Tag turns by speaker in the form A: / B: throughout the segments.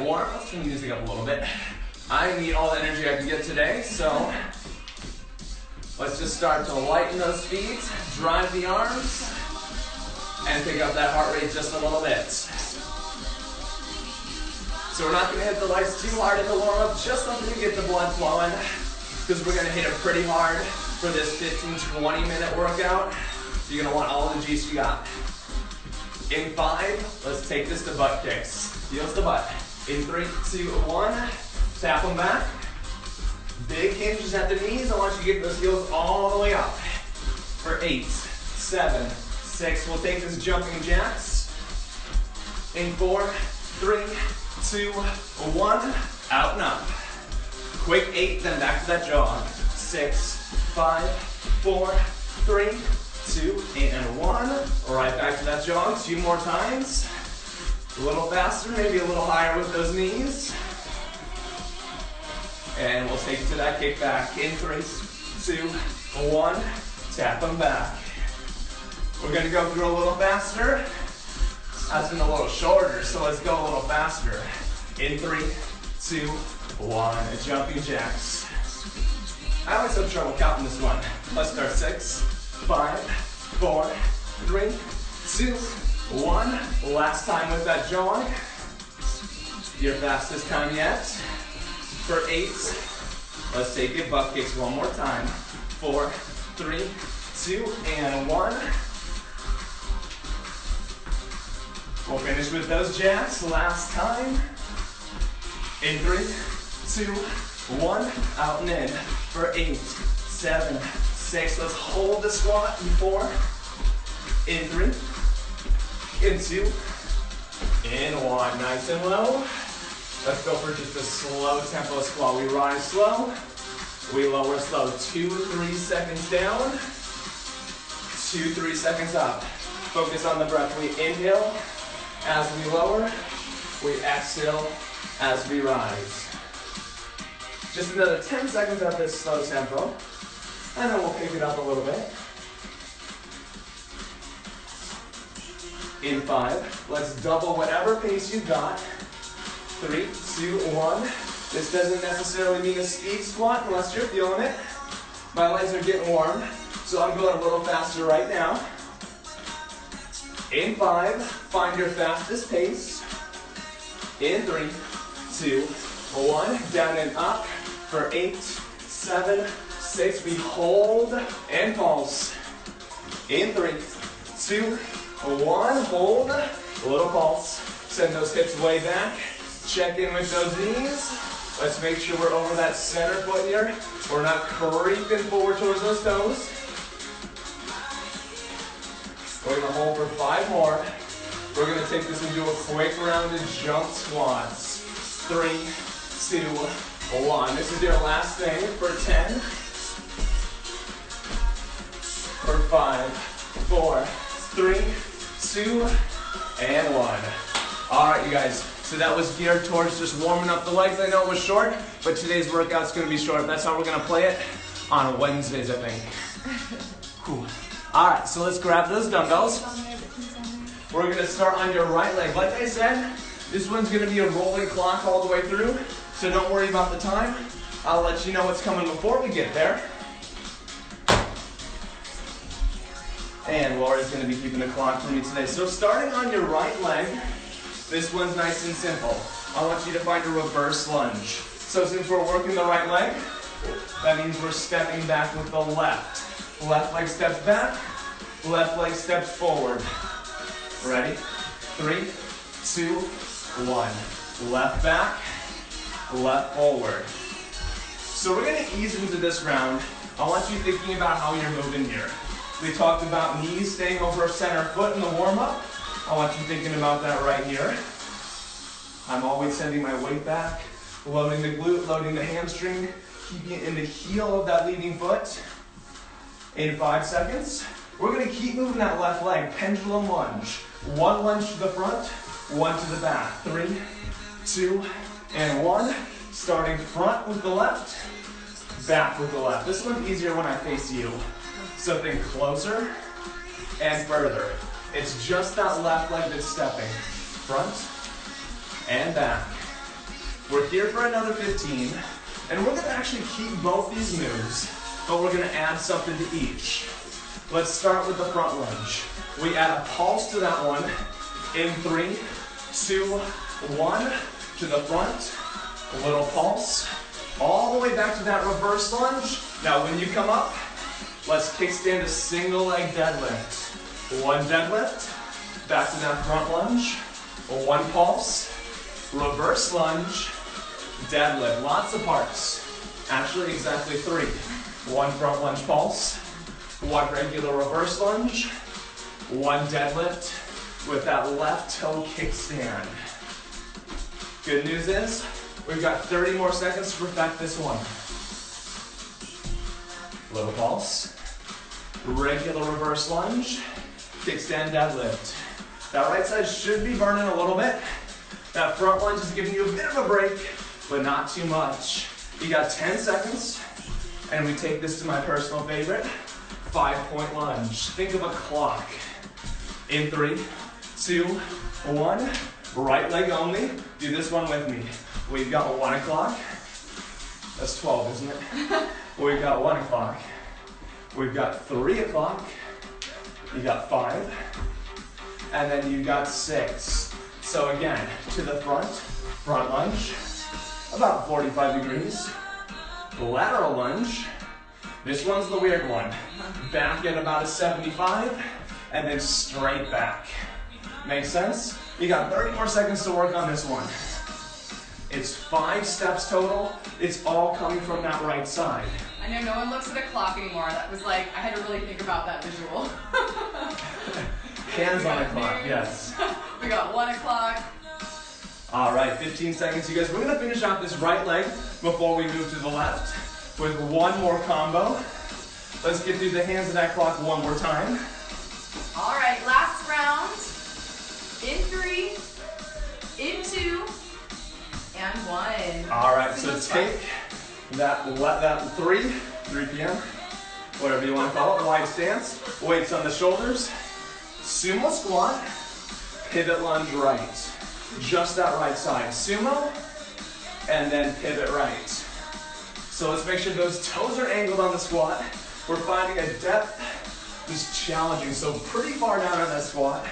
A: warm. Let's turn the music up a little bit. I need all the energy I can get today, so let's just start to lighten those feet, drive the arms, and pick up that heart rate just a little bit. So we're not going to hit the legs too hard in the warm-up, just enough to get the blood flowing, because we're going to hit it pretty hard for this 15-20 minute workout. So you're going to want all the juice you got. In 5, let's take this to butt kicks. Heels to butt. In 3, 2, 1, tap them back. Big hinges at the knees. I want you to get those heels all the way up. For 8, 7, 6, we'll take this jumping jacks. In 4, 3, 2, 1, out and up. Quick 8, then back to that jog. 6, 5, 4, 3, 2, and 1. Right back to that jog. 2 more times. A little faster, maybe a little higher with those knees. And we'll take it to that kick back. In 3, 2, 1. Tap them back. We're going to go through a little faster. That's been a little shorter, so let's go a little faster. In 3, 2, 1. Jumping jacks. I always have trouble counting this one. Let's start. 6, 5, 4, 3, 2, 1. Last time with that jog. Your fastest time yet. For 8, let's take it butt kicks one more time. 4, 3, 2, and 1. We'll finish with those jacks. Last time. In 3, 2, 1. Out and in. For 8, 7, 6. Let's hold the squat. In 4. In 3. In 2. In 1. Nice and low. Let's go for just a slow tempo squat. We rise slow. We lower slow. 2, 3 seconds down. 2, 3 seconds up. Focus on the breath. We inhale as we lower. We exhale as we rise. Just another 10 seconds at this slow tempo. And then we'll pick it up a little bit. In 5, let's double whatever pace you've got. 3, 2, 1. This doesn't necessarily mean a speed squat unless you're feeling it. My legs are getting warm, so I'm going a little faster right now. In 5, find your fastest pace. In 3, 2, 1. Down and up. For 8, 7, 6. We hold and pulse. In 3, 2, 1. Hold. A little pulse. Send those hips way back. Check in with those knees. Let's make sure we're over that center foot here. We're not creeping forward towards those toes. We're going to hold for 5 more. We're going to take this and do a quick rounded jump squats. 3, 2, 1. This is your last thing for 10. For 5, 4, 3, 2, and 1. All right, you guys. So that was geared towards just warming up the legs. I know it was short, but today's workout's going to be short. That's how we're going to play it on Wednesdays, I think. Cool. All right, so let's grab those dumbbells. We're going to start on your right leg. Like I said, this one's going to be a rolling clock all the way through, so don't worry about the time. I'll let you know what's coming before we get there. And Laura's going to be keeping the clock for me today. So starting on your right leg, this one's nice and simple. I want you to find a reverse lunge. So since we're working the right leg, that means we're stepping back with the left. Left leg steps back, left leg steps forward. Ready? 3, 2, 1. Left back, left forward. So we're going to ease into this round. I want you thinking about how you're moving here. We talked about knees staying over center foot in the warm-up. I want you thinking about that right here. I'm always sending my weight back, loading the glute, loading the hamstring, keeping it in the heel of that leading foot. In 5 seconds, we're going to keep moving that left leg, pendulum lunge. 1 lunge to the front, 1 to the back. 3, 2, and 1. Starting front with the left, back with the left. This one's easier when I face you. So think closer and further. It's just that left leg that's stepping. Front and back. We're here for another 15, and we're gonna actually keep both these moves, but we're gonna add something to each. Let's start with the front lunge. We add a pulse to that one in 3, 2, 1, to the front, a little pulse, all the way back to that reverse lunge. Now when you come up, let's kickstand a single leg deadlift. 1 deadlift, back to that front lunge, 1 pulse, reverse lunge, deadlift, lots of parts. Actually exactly 3. 1 front lunge pulse, 1 regular reverse lunge, 1 deadlift with that left toe kickstand. Good news is, we've got 30 more seconds to perfect this one. Little pulse, regular reverse lunge, kickstand deadlift. That right side should be burning a little bit. That front lunge is giving you a bit of a break, but not too much. You got 10 seconds, and we take this to my personal favorite, 5-point lunge. Think of a clock. In 3, 2, 1, right leg only. Do this one with me. We've got 1 o'clock. That's 12, isn't it? We've got 1 o'clock. We've got 3 o'clock. You got 5. And then you got 6. So again, to the front lunge, about 45 degrees. Lateral lunge. This one's the weird one. Back at about a 75, and then straight back. Make sense? You got 30 more seconds to work on this one. It's 5 steps total. It's all coming from that right side.
B: I know no one looks at a clock anymore. That was like, I had to really think about that visual.
A: Hands on the clock, yes.
B: We got 1 o'clock.
A: All right, 15 seconds, you guys. We're gonna finish off this right leg before we move to the left with 1 more combo. Let's get through the hands of that clock one more time.
B: All right, last round. In 3, in 2, and 1.
A: All right, so take that 3 p.m., whatever you want to call it, wide stance, weights on the shoulders, sumo squat, pivot lunge right. Just that right side. Sumo, and then pivot right. So let's make sure those toes are angled on the squat. We're finding a depth is challenging, so pretty far down on that squat.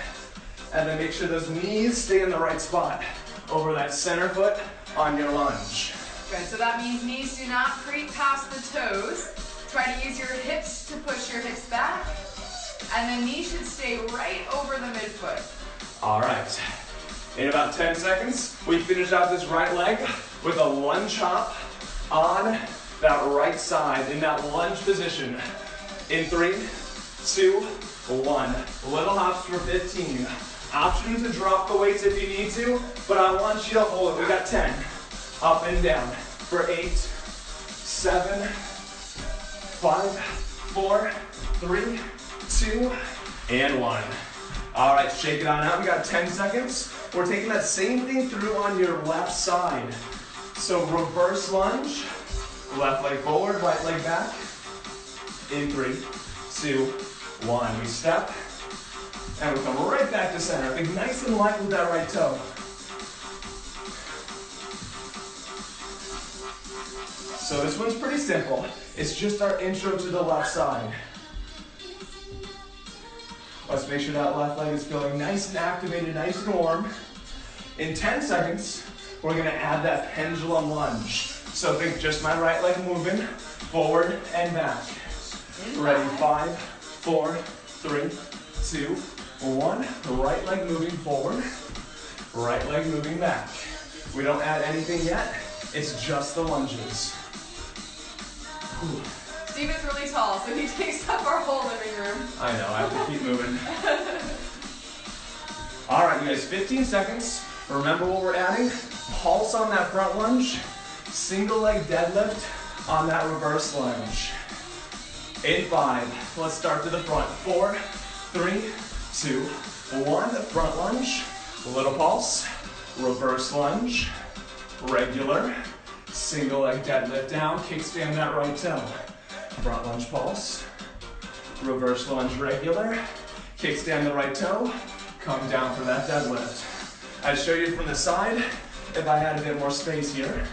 A: And then make sure those knees stay in the right spot over that center foot on your lunge.
B: Good, so that means knees do not creep past the toes. Try to use your hips to push your hips back. And then knees should stay right over the midfoot.
A: All right. In about 10 seconds, we finish out this right leg with a lunge hop on that right side in that lunge position. In 3, 2, 1. Little hops for 15. Option to drop the weights if you need to, but I want you to hold it. We got 10. Up and down for 8, 7, 5, 4, 3, 2, and 1. All right, shake it on out. We got 10 seconds. We're taking that same thing through on your left side. So reverse lunge, left leg forward, right leg back. In 3, 2, 1. We step, and we come right back to center. Be nice and light with that right toe. So this one's pretty simple. It's just our intro to the left side. Let's make sure that left leg is feeling nice and activated, nice and warm. In 10 seconds, we're gonna add that pendulum lunge. So think just my right leg moving forward and back. Ready, 5, 4, 3, 2, 1. The right leg moving forward, right leg moving back. We don't add anything yet, it's just the lunges.
B: Steven's really tall, so he takes up our whole living room.
A: I know, I have to keep moving. All right, you guys, 15 seconds. Remember what we're adding? Pulse on that front lunge, single leg deadlift on that reverse lunge. In 5, let's start to the front. 4, 3, 2, 1. The front lunge, little pulse, reverse lunge, regular, single leg deadlift down, kickstand that right toe. Front lunge pulse, reverse lunge regular, kickstand the right toe, come down for that deadlift. I show you from the side, if I had a bit more space here.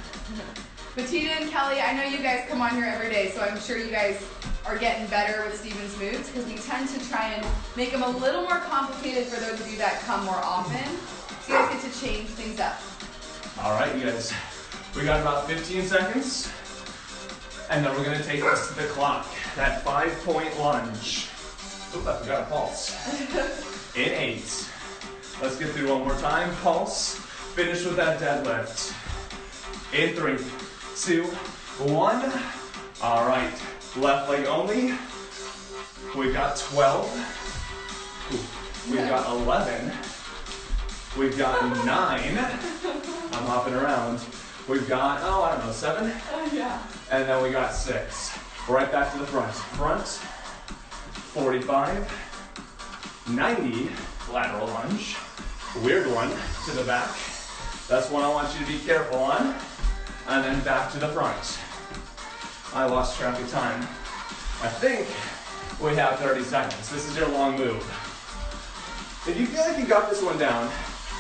B: Bettina and Kelly, I know you guys come on here every day, so I'm sure you guys are getting better with Steven's moves because we tend to try and make them a little more complicated for those of you that come more often. So you guys get to change things up.
A: All right, you guys, we got about 15 seconds, and then we're gonna take this to the clock. That 5-point lunge. Oop, I forgot a pulse. In 8. Let's get through one more time. Pulse. Finish with that deadlift. In 3, 2, 1. All right, left leg only. We've got 12. We've got 11. We've got 9. I'm hopping around. We've got, I don't know, 7?
B: Yeah.
A: And then we got 6. Right back to the front. Front, 45, 90, lateral lunge. Weird one to the back. That's one I want you to be careful on. And then back to the front. I lost track of time. I think we have 30 seconds. This is your long move. If you feel like you got this one down,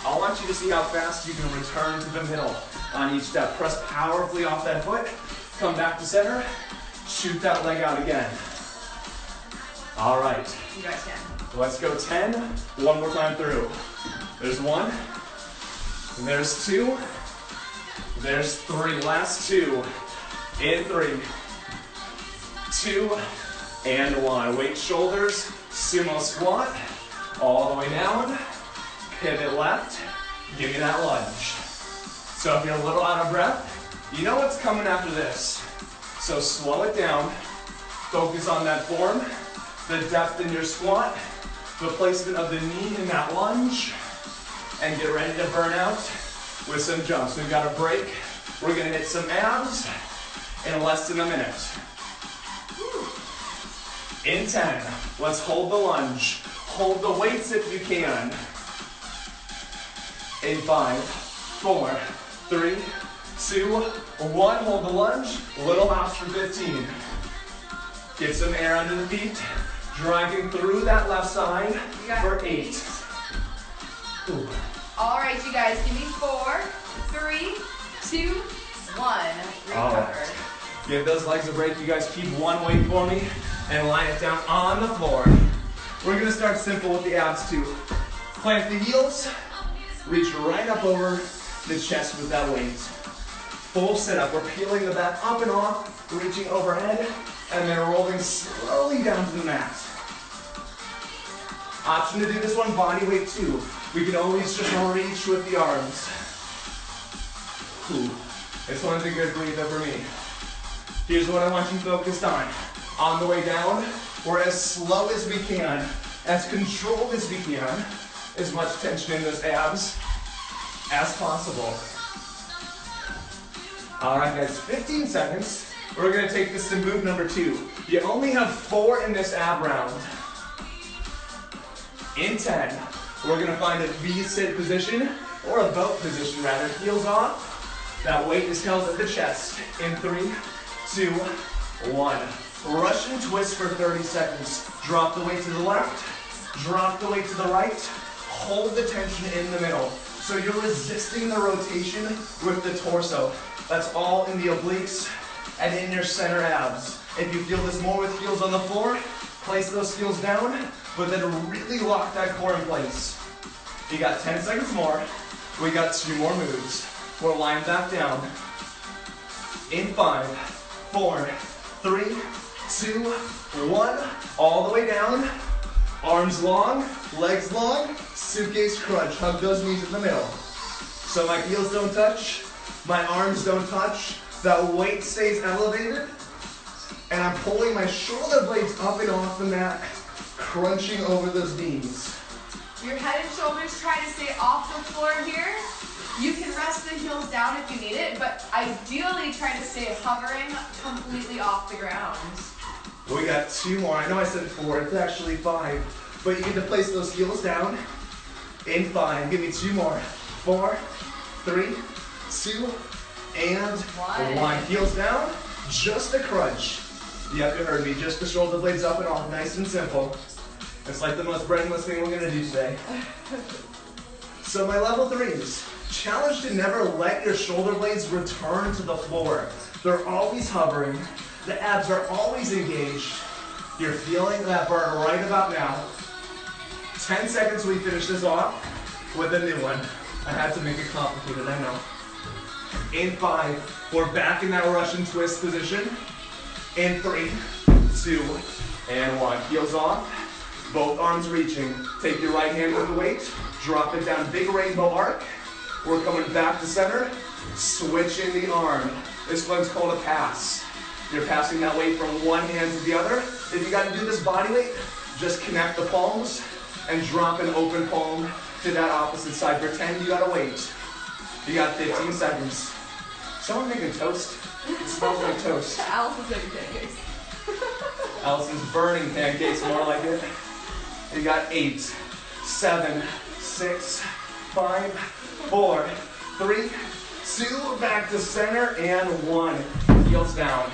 A: I want you to see how fast you can return to the middle on each step. Press powerfully off that foot, come back to center, shoot that leg out again. All right.
B: You guys can.
A: Let's go 10. One more time through. There's 1. There's 2. There's 3. Last 2. In 3, 2, and 1. Weight shoulders, sumo squat. All the way down. Pivot left. Give me that lunge. So if you're a little out of breath, you know what's coming after this. So slow it down. Focus on that form, the depth in your squat, the placement of the knee in that lunge, and get ready to burn out with some jumps. We've got a break. We're gonna hit some abs in less than a minute. In 10, let's hold the lunge. Hold the weights if you can. In 5, 4, 3, 2, 1. Hold the lunge. Little hops for 15. Get some air under the feet. Driving through that left side for 8. Ooh.
B: All right, you guys, give me 4, 3, 2, 1.
A: All right. Give those legs a break. You guys keep one weight for me and line it down on the floor. We're gonna start simple with the abs too. Plant the heels, reach right up over the chest with that weight. Full sit up. We're peeling the back up and off, reaching overhead, and then rolling slowly down to the mat. Option to do this one body weight too. We can always just reach with the arms. Ooh. This one's a good breather for me. Here's what I want you focused on. On the way down, we're as slow as we can, as controlled as we can, as much tension in those abs as possible. All right, guys, 15 seconds. We're gonna take this to move number 2. You only have 4 in this ab round. In 10, we're gonna find a V-sit position, or a boat position rather, heels off. That weight is held at the chest. In 3, 2, 1. Russian twist for 30 seconds. Drop the weight to the left, drop the weight to the right, hold the tension in the middle. So you're resisting the rotation with the torso. That's all in the obliques and in your center abs. If you feel this more with heels on the floor, place those heels down, but then really lock that core in place. You got 10 seconds more. We got 2 more moves. We're lying back down. In 5, 4, 3, 2, 1. All the way down. Arms long, legs long, suitcase crunch. Hug those knees in the middle. So my heels don't touch, my arms don't touch, that weight stays elevated, and I'm pulling my shoulder blades up and off the mat, crunching over those knees.
B: Your head and shoulders try to stay off the floor here. You can rest the heels down if you need it, but ideally try to stay hovering completely off the ground.
A: We got 2 more. I know I said 4, it's actually 5. But you get to place those heels down in 5. Give me 2 more. 4, 3, 2, and 1. Heels down, just a crunch. Yep, you heard me. Just the shoulder blades up and off. Nice and simple. It's like the most brainless thing we're gonna do today. So my level 3s. Challenge to never let your shoulder blades return to the floor. They're always hovering. The abs are always engaged. You're feeling that burn right about now. 10 seconds we finish this off with a new one. I had to make it complicated, I know. In 5, we're back in that Russian twist position. In 3, 2, and 1. Heels off, both arms reaching. Take your right hand with the weight, drop it down, big rainbow arc. We're coming back to center, switching the arm. This one's called a pass. You're passing that weight from one hand to the other. If you gotta do this body weight, just connect the palms and drop an open palm to that opposite side. Pretend you gotta wait. You got 15 seconds. Someone making toast? It smells like toast.
B: Allison's making pancakes.
A: Allison's burning pancakes, more like it. You got 8, 7, 6, 5, 4, 3, 2, back to center, and 1. Heels down.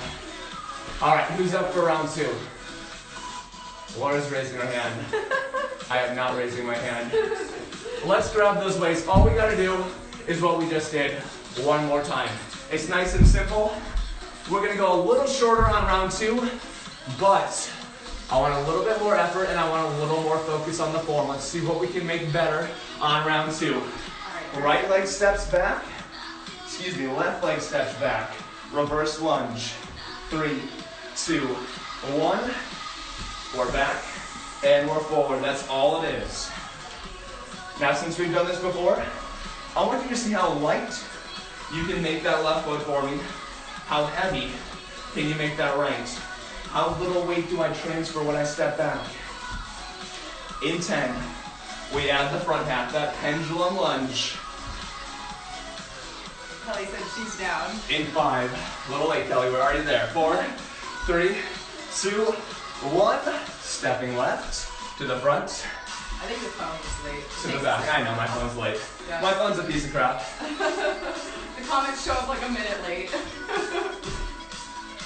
A: All right, who's up for round 2? Laura's raising her hand. I am not raising my hand. Let's grab those weights. All we gotta do is what we just did one more time. It's nice and simple. We're gonna go a little shorter on round 2, but I want a little bit more effort and I want a little more focus on the form. Let's see what we can make better on round 2. Right leg steps back. Excuse me, left leg steps back. Reverse lunge. 3, 2, 1. We're back and we're forward. That's all it is. Now, since we've done this before, I want you to see how light you can make that left foot for me. How heavy can you make that right? How little weight do I transfer when I step back? In 10, we add the front half, that pendulum lunge.
B: Kelly said she's down.
A: In 5, a little late, Kelly, we're already there. 4, 3, 2, 1. Stepping left to the front.
B: I think the phone is late.
A: To the back. I know my phone's late.
B: Yeah.
A: My phone's a piece of crap.
B: The comments show up like a minute late.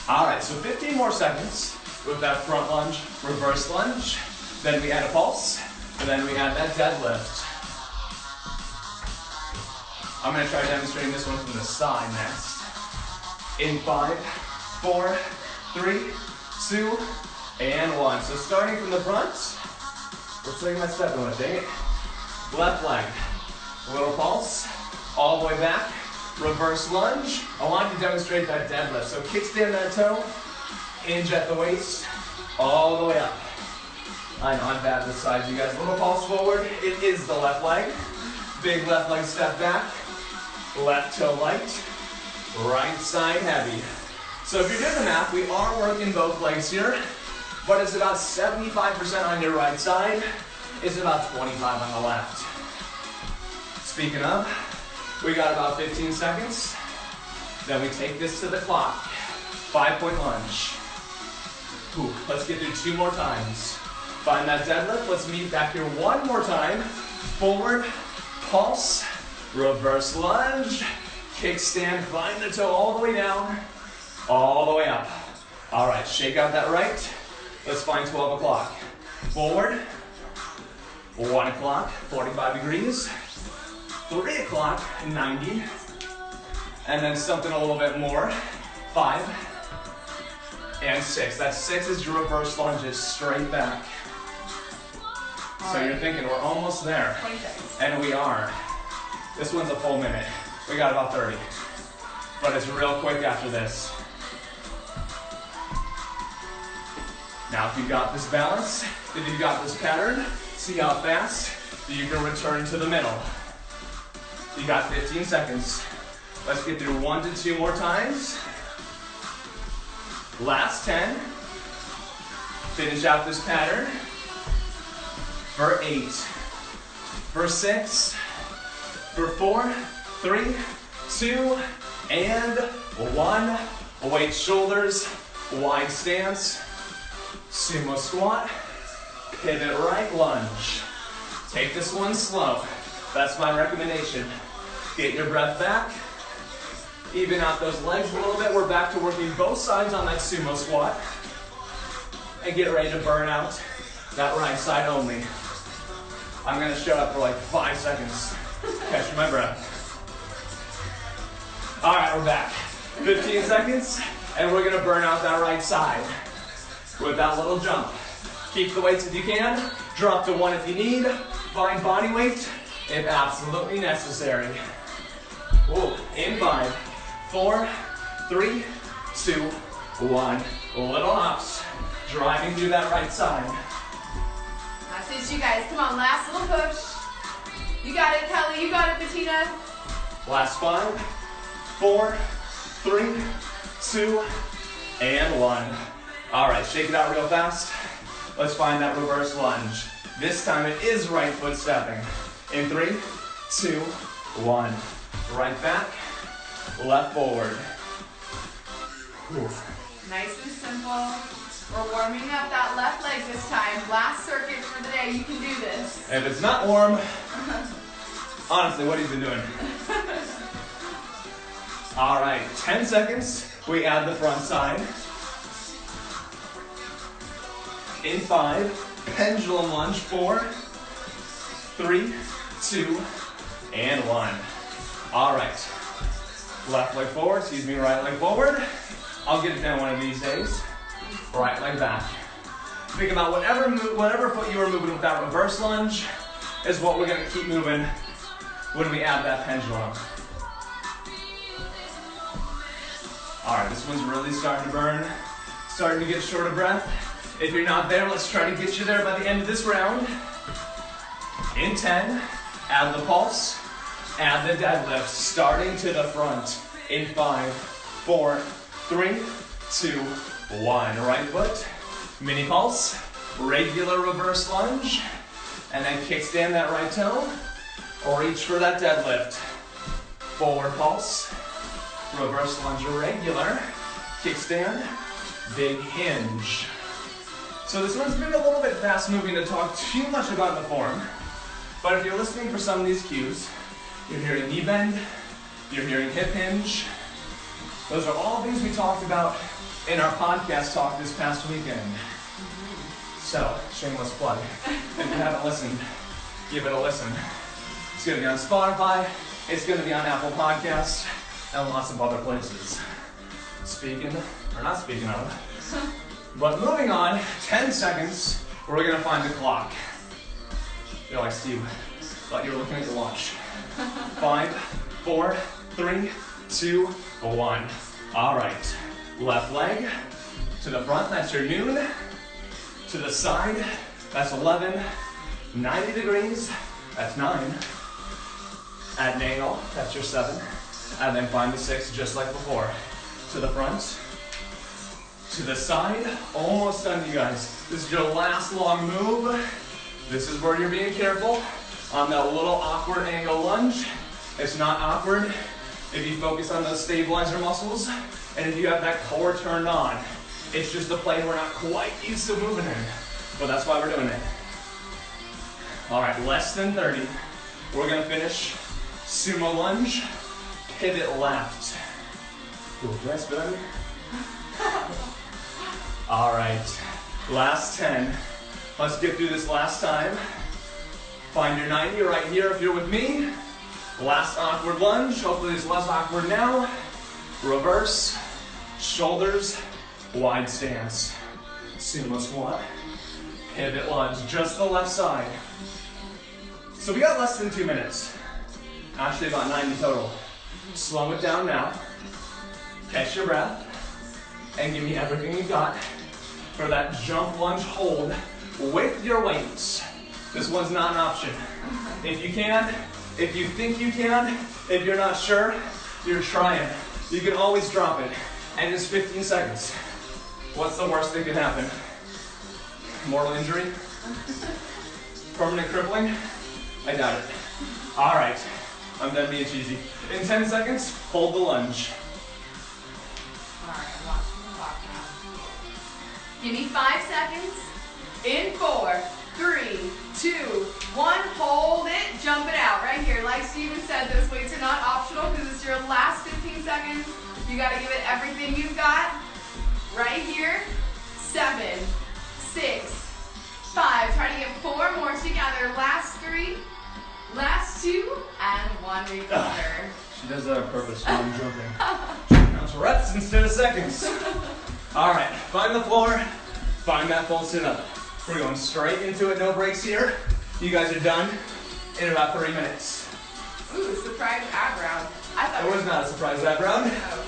A: All right, so 15 more seconds with that front lunge, reverse lunge. Then we add a pulse, and then we add that deadlift. I'm gonna try demonstrating this one from the side next. In 5, 4, 3, 2, and 1. So starting from the front, we're swinging my step going, dang it. Left leg, a little pulse, all the way back, reverse lunge. I want you to demonstrate that deadlift. So kickstand that toe, hinge at the waist, all the way up. I know I'm bad this side, you guys. Little pulse forward, it is the left leg. Big left leg step back, left toe light, right side heavy. So if you're doing the math, we are working both legs here, but it's about 75% on your right side, it's about 25 on the left. Speaking of, we got about 15 seconds, then we take this to the clock. 5-point lunge. Ooh, let's get through 2 more times. Find that deadlift, let's meet back here one more time. Forward, pulse, reverse lunge, kickstand, find the toe all the way down, all the way up. All right, shake out that right. Let's find 12 o'clock. Forward, 1 o'clock, 45 degrees, 3 o'clock, 90, and then something a little bit more, 5, and 6. That 6 is your reverse lunges, straight back. So you're thinking we're almost there.
B: 20 seconds.
A: And we are. This one's a full minute. We got about 30. But it's real quick after this. Now if you got this balance, if you got this pattern, see how fast you can return to the middle. You got 15 seconds. Let's get through 1 to 2 more times. Last 10. Finish out this pattern. For 8, for 6, for 4, 3, 2, and 1. Weight shoulders, wide stance, sumo squat, pivot right lunge. Take this one slow. That's my recommendation. Get your breath back. Even out those legs a little bit. We're back to working both sides on that sumo squat. And get ready to burn out that right side only. I'm gonna shut up for like 5 seconds. Catch my breath. All right, we're back. 15 seconds, and we're gonna burn out that right side with that little jump. Keep the weights if you can. Drop to 1 if you need. Find body weight if absolutely necessary. Ooh, in 5, 4, 3, 2, 1. Little hops, driving through that right side.
B: That's it, you guys. Come on, last little push. You got it, Kelly. You got it, Bettina.
A: Last 5, 4, 3, 2, and 1. All right, shake it out real fast. Let's find that reverse lunge. This time it is right foot stepping. In 3, 2, 1. Right back, left forward. Oof.
B: Nice and simple. We're warming up that left leg this time. Last circuit for the day. You can do this.
A: If it's not warm, honestly, what have you been doing? All right, 10 seconds. We add the front side. In 5, pendulum lunge. 4, 3, 2, and 1. All right, left leg forward, right leg forward. I'll get it down one of these days. Right leg back. Think about whatever foot you were moving with that reverse lunge is what we're gonna keep moving when we add that pendulum. All right, this one's really starting to burn, starting to get short of breath. If you're not there, let's try to get you there by the end of this round. In 10, add the pulse. Add the deadlift, starting to the front. In 5, 4, 3, 2, 1. Right foot, mini pulse, regular reverse lunge, and then kickstand that right toe, or reach for that deadlift. Forward pulse, reverse lunge regular, kickstand, big hinge. So this one's been a little bit fast moving to talk too much about the form, but if you're listening for some of these cues, you're hearing knee bend, you're hearing hip hinge. Those are all things we talked about in our podcast talk this past weekend. So, shameless plug. If you haven't listened, give it a listen. It's gonna be on Spotify, it's gonna be on Apple Podcasts, and lots of other places. Not speaking of. But moving on, 10 seconds, we're gonna find the clock. You're like, Steve, thought you were looking at your watch. 5, 4, 3, 2, 1. All right, left leg to the front, that's your noon. To the side, that's 11. 90 degrees, that's 9. At an angle, that's your 7. And then find the 6 just like before. To the front, to the side, almost done, you guys. This is your last long move. This is where you're being careful on that little awkward angle lunge. It's not awkward if you focus on those stabilizer muscles and if you have that core turned on. It's just a plane we're not quite used to moving in, but that's why we're doing it. All right, less than 30. We're gonna finish sumo lunge, pivot left. Ooh, did I spit on you? All right, last 10. Let's get through this last time. Find your 90 right here if you're with me. Last awkward lunge, hopefully it's less awkward now. Reverse, shoulders, wide stance. Sumo squat, pivot lunge, just the left side. So we got less than 2 minutes. Actually about 90 total. Slow it down now. Catch your breath. And give me everything you got for that jump lunge hold with your weights. This one's not an option. If you can, if you think you can, if you're not sure, you're trying. You can always drop it. And it's 15 seconds. What's the worst that could happen? Mortal injury? Permanent crippling? I doubt it. All right, I'm done being cheesy. In 10 seconds, hold the lunge.
B: All right, I'm watching the clock now. Give me 5 seconds. In 4, 3, 2, 1. Hold it, jump it out right here. Like Steven said, those weights are not optional because it's your last 15 seconds. You gotta give it everything you've got. Right here. 7, 6, 5. Try to get 4 more together. Last 3, last 2, and 1 recover.
A: She does that on purpose when I'm jumping. Counts reps instead of seconds. All right, find the floor, find that full sit-up. We're going straight into it, no breaks here. You guys are done in about 3 minutes.
B: Ooh, surprise ab round. I thought
A: It was not a surprise ab round.
B: Oh.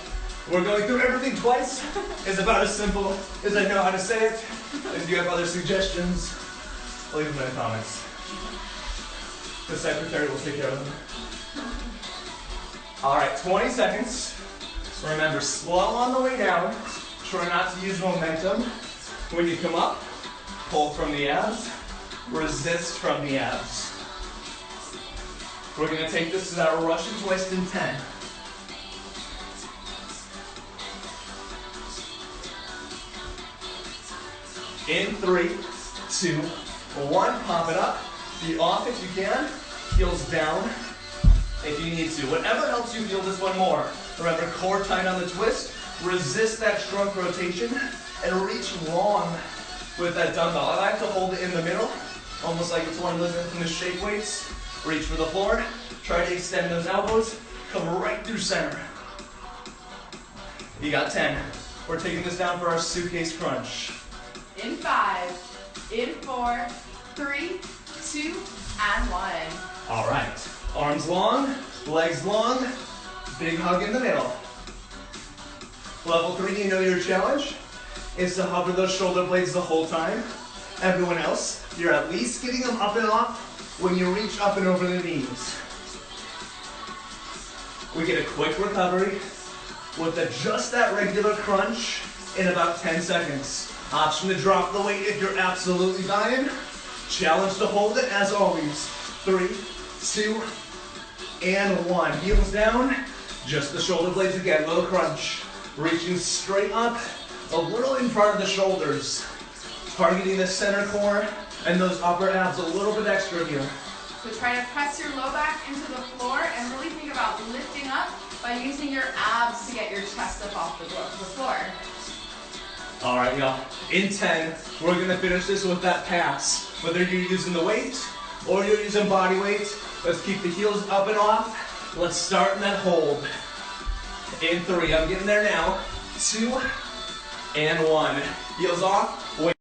A: We're going through everything twice. It's about as simple as I know how to say it. If you have other suggestions, leave them in the comments. The secretary will take care of them. All right, 20 seconds. Remember, slow on the way down. Try not to use momentum. When you come up, pull from the abs, resist from the abs. We're gonna take this to that Russian twist in 10. In 3, 2, 1, pop it up. Be off if you can, heels down if you need to. Whatever helps you feel this one more. Remember, core tight on the twist, resist that trunk rotation, and reach long with that dumbbell. I like to hold it in the middle, almost like it's one of those infamous shake weights. Reach for the floor, try to extend those elbows, come right through center. You got 10. We're taking this down for our suitcase crunch.
B: In 5, in 4, 3, 2, and 1.
A: All right, arms long, legs long, big hug in the middle. Level 3, you know your challenge is to hover those shoulder blades the whole time. Everyone else, you're at least getting them up and off when you reach up and over the knees. We get a quick recovery with just that regular crunch in about 10 seconds. Option to drop the weight if you're absolutely dying. Challenge to hold it as always. 3, 2, and 1. Heels down, just the shoulder blades again, low crunch. Reaching straight up, a little in front of the shoulders. Targeting the center core and those upper abs a little bit extra here.
B: So try to press your low back into the floor and really think about lifting up by using your abs to get your chest up off the floor.
A: All right, y'all. In 10, we're gonna finish this with that pass. Whether you're using the weight or you're using body weight, let's keep the heels up and off. Let's start in that hold. In 3, I'm getting there now. 2, and 1. Heels off, weight.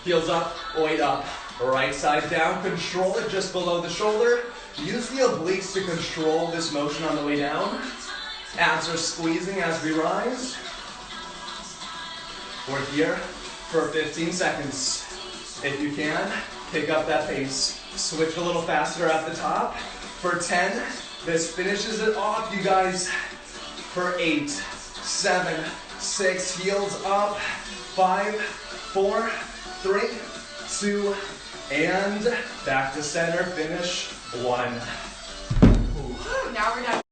A: Heels up, weight up. Right side down, control it just below the shoulder. Use the obliques to control this motion on the way down. Abs are squeezing as we rise. We're here for 15 seconds. If you can, pick up that pace. Switch a little faster at the top. For 10, this finishes it off, you guys. For 8, 7, 6, heels up. 5, 4, 3, 2, and back to center, finish 1.
B: Now we're done.